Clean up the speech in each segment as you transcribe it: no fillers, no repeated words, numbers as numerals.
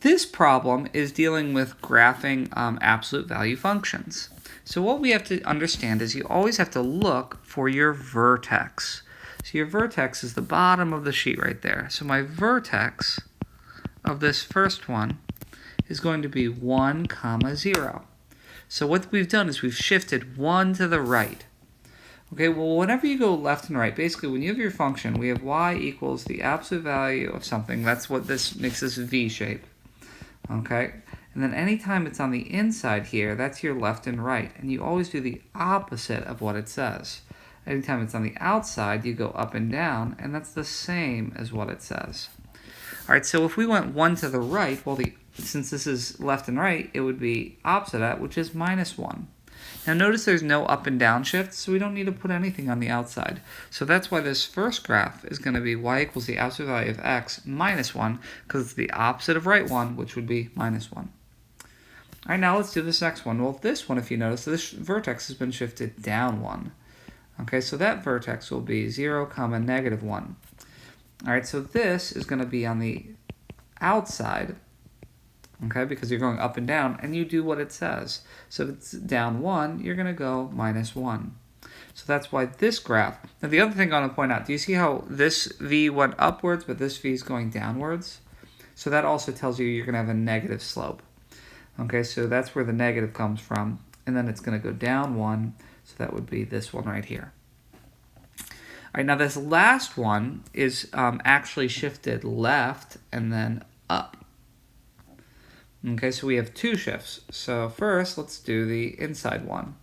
This problem is dealing with graphing absolute value functions. So what we have to understand is you always have to look for your vertex. So your vertex is the bottom of the sheet right there. So my vertex of this first one is going to be 1, 0. So what we've done is we've shifted 1 to the right. Okay, well, whenever you go left and right, basically when you have your function, we have y equals the absolute value of something. That's what this makes this V shape. Okay, and then anytime it's on the inside here, that's your left and right, and you always do the opposite of what it says. Anytime it's on the outside, you go up and down, and that's the same as what it says. All right, so if we went 1 to the right, well, since this is left and right, it would be opposite at, which is -1. Now notice there's no up and down shift, so we don't need to put anything on the outside. So that's why this first graph is going to be y equals the absolute value of x minus 1, because it's the opposite of right 1, which would be -1. All right, now let's do this next one. Well, this one, if you notice, this vertex has been shifted down 1. Okay, so that vertex will be 0, -1. All right, so this is going to be on the outside, okay, because you're going up and down, and you do what it says. So if it's down 1, you're going to go -1. So that's why this graph. Now the other thing I want to point out, do you see how this V went upwards, but this V is going downwards? So that also tells you you're going to have a negative slope. Okay, so that's where the negative comes from, and then it's going to go down 1, so that would be this one right here. All right, now this last one is actually shifted left and then up. Okay, so we have 2 shifts. So first, let's do the inside one.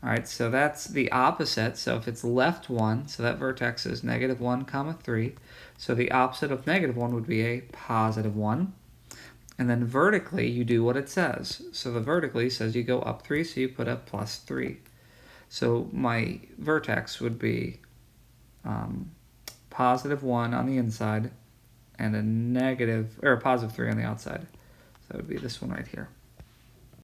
All right, so that's the opposite. So if it's left 1, so that vertex is -1, 3. So the opposite of -1 would be a +1. And then vertically, you do what it says. So the vertically says you go up 3, so you put a +3. So my vertex would be +1 on the inside and a +3 on the outside. So that would be this one right here.